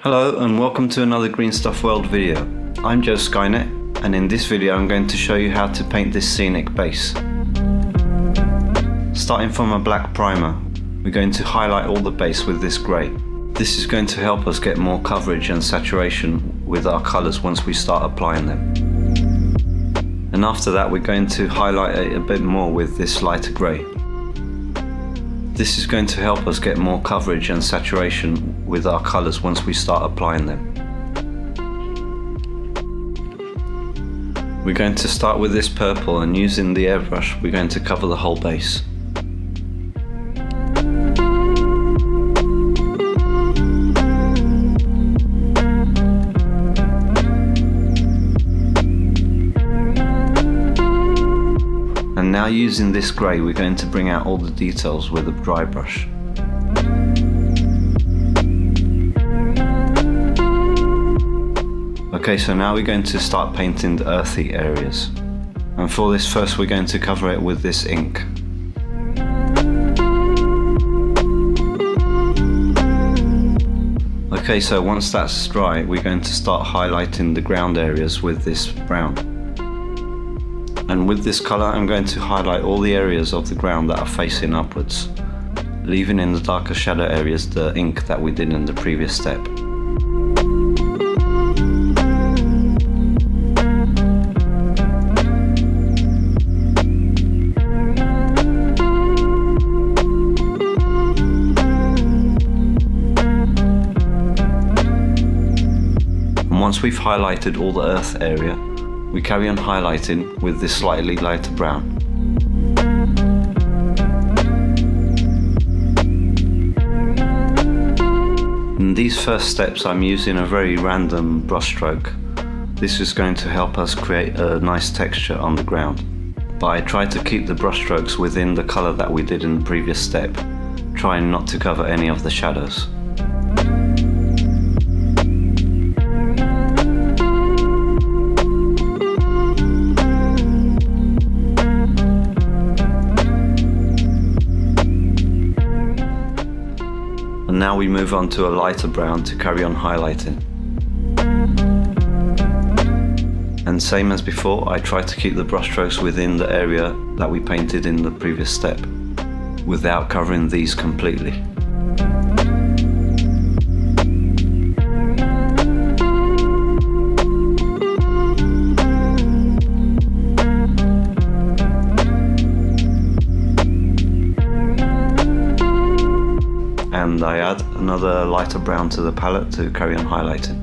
Hello and welcome to another GreenStuffWorld video. I'm GRANITE, and in this video I'm going to show you how to paint this scenic base. Starting from a black primer, we're going to highlight all the base with this grey. This is going to help us get more coverage and saturation with our colours once we start applying them. And after that we're going to highlight it a bit more with this lighter grey. This is going to help us get more coverage and saturation with our colours once we start applying them. We're going to start with this purple, and using the airbrush we're going to cover the whole base. And now using this grey we're going to bring out all the details with a dry brush. Okay, so now we're going to start painting the earthy areas. And for this first we're going to cover it with this ink. Okay, so once that's dry we're going to start highlighting the ground areas with this brown. And with this colour I'm going to highlight all the areas of the ground that are facing upwards, leaving in the darker shadow areas the ink that we did in the previous step. And once we've highlighted all the earth area, we carry on highlighting with this slightly lighter brown. In these first steps I'm using a very random brush stroke. This is going to help us create a nice texture on the ground. But I try to keep the brush strokes within the colour that we did in the previous step, trying not to cover any of the shadows. And now we move on to a lighter brown to carry on highlighting. And same as before, I try to keep the brush strokes within the area that we painted in the previous step, without covering these completely. And I add another lighter brown to the palette to carry on highlighting.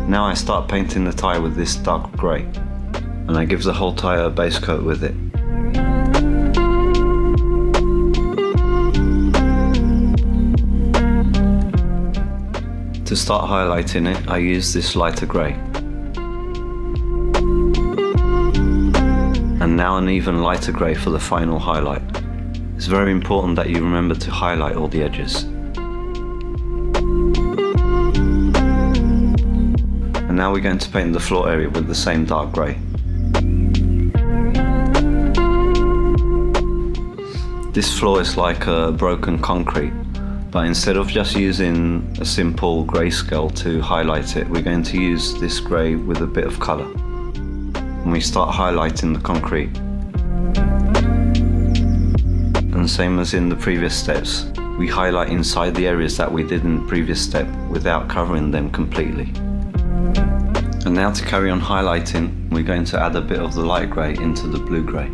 Now I start painting the tie with this dark grey, and I give the whole tie a base coat with it. To start highlighting it, I use this lighter grey. And now an even lighter grey for the final highlight. It's very important that you remember to highlight all the edges. And now we're going to paint the floor area with the same dark grey. This floor is like a broken concrete, but instead of just using a simple grayscale to highlight it, we're going to use this grey with a bit of colour. And we start highlighting the concrete. And same as in the previous steps, we highlight inside the areas that we did in the previous step without covering them completely. And now to carry on highlighting, we're going to add a bit of the light grey into the blue grey.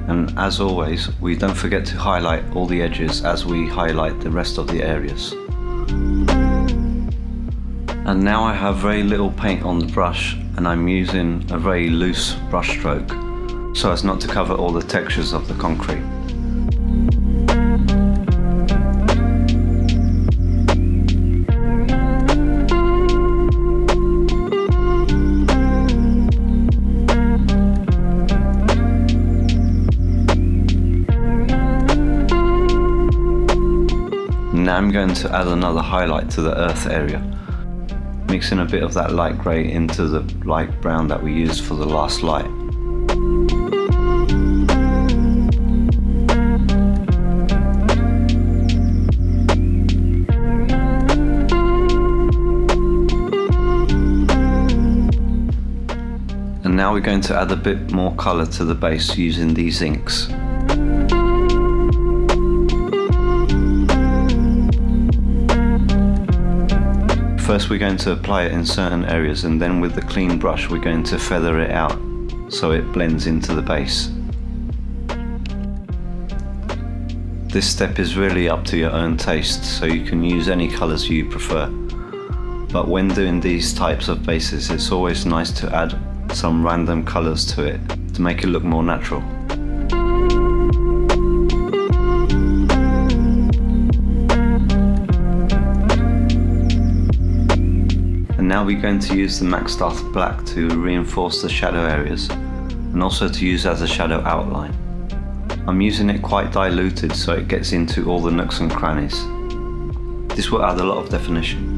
And as always, we don't forget to highlight all the edges as we highlight the rest of the areas. And now I have very little paint on the brush, and I'm using a very loose brush stroke so as not to cover all the textures of the concrete. Now I'm going to add another highlight to the earth area. mixing a bit of that light grey into the light brown that we used for the last light. And now we're going to add a bit more colour to the base using these inks. First we're going to apply it in certain areas, and then with the clean brush we're going to feather it out so it blends into the base. This step is really up to your own taste, so you can use any colours you prefer. But when doing these types of bases, it's always nice to add some random colours to it to make it look more natural. And now we're going to use the Max Dark Black to reinforce the shadow areas and also to use as a shadow outline. I'm using it quite diluted so it gets into all the nooks and crannies. This will add a lot of definition.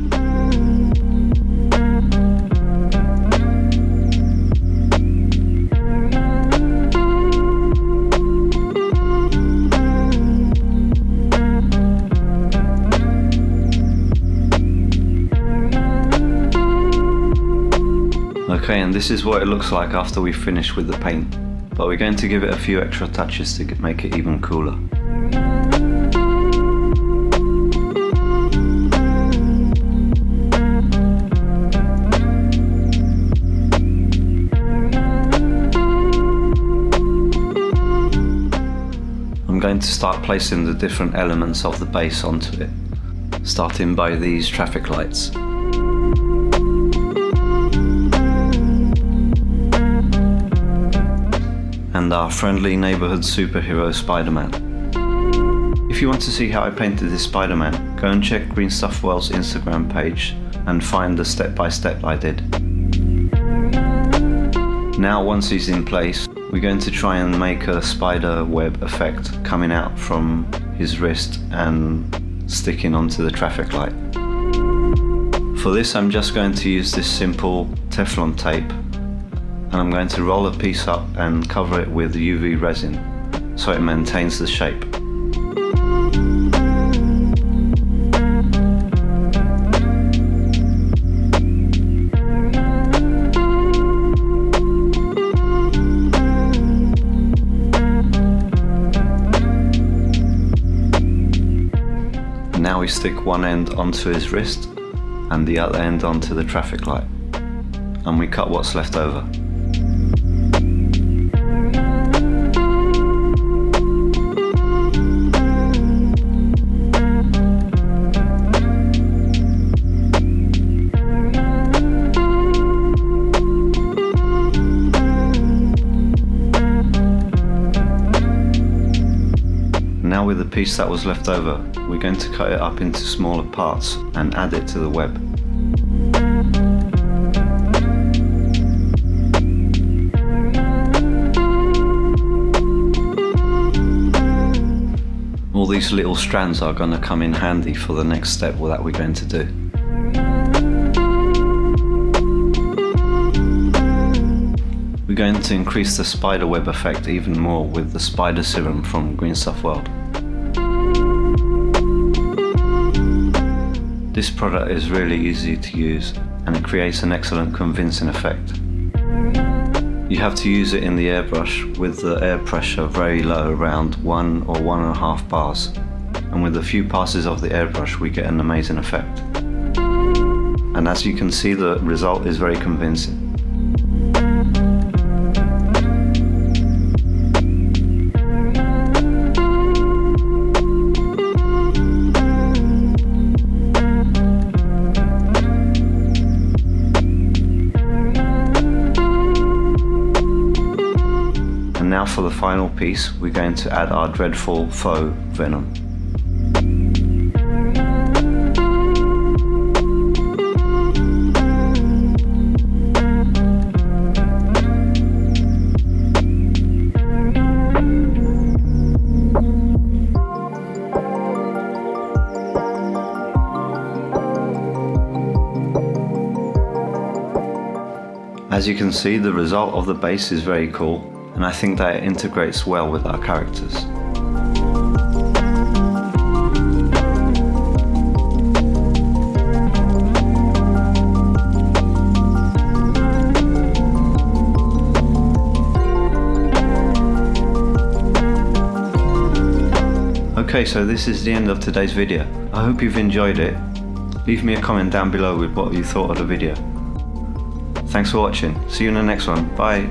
Okay, and this is what it looks like after we finish with the paint, but we're going to give it a few extra touches to make it even cooler. I'm going to start placing the different elements of the base onto it, starting by these traffic lights. And our friendly neighbourhood superhero Spider-Man. If you want to see how I painted this Spider-Man, go and check GreenStuffWorld's Instagram page and find the step-by-step I did. Now once he's in place, we're going to try and make a spider web effect coming out from his wrist and sticking onto the traffic light. For this I'm just going to use this simple Teflon tape, and I'm going to roll a piece up and cover it with UV resin so it maintains the shape. Now we stick one end onto his wrist and the other end onto the traffic light, and we cut what's left over. Now with the piece that was left over, we're going to cut it up into smaller parts and add it to the web. All these little strands are going to come in handy for the next step that we're going to do. We're going to increase the spider web effect even more with the spider serum from GreenStuffWorld. This product is really easy to use and it creates an excellent convincing effect. You have to use it in the airbrush with the air pressure very low, around 1 or 1.5 bars, and with a few passes of the airbrush we get an amazing effect. And as you can see, the result is very convincing. Now for the final piece, we're going to add our dreadful faux venom. As you can see, the result of the base is very cool, and I think that it integrates well with our characters. Okay, so this is the end of today's video. I hope you've enjoyed it. Leave me a comment down below with what you thought of the video. Thanks for watching. See you in the next one. Bye.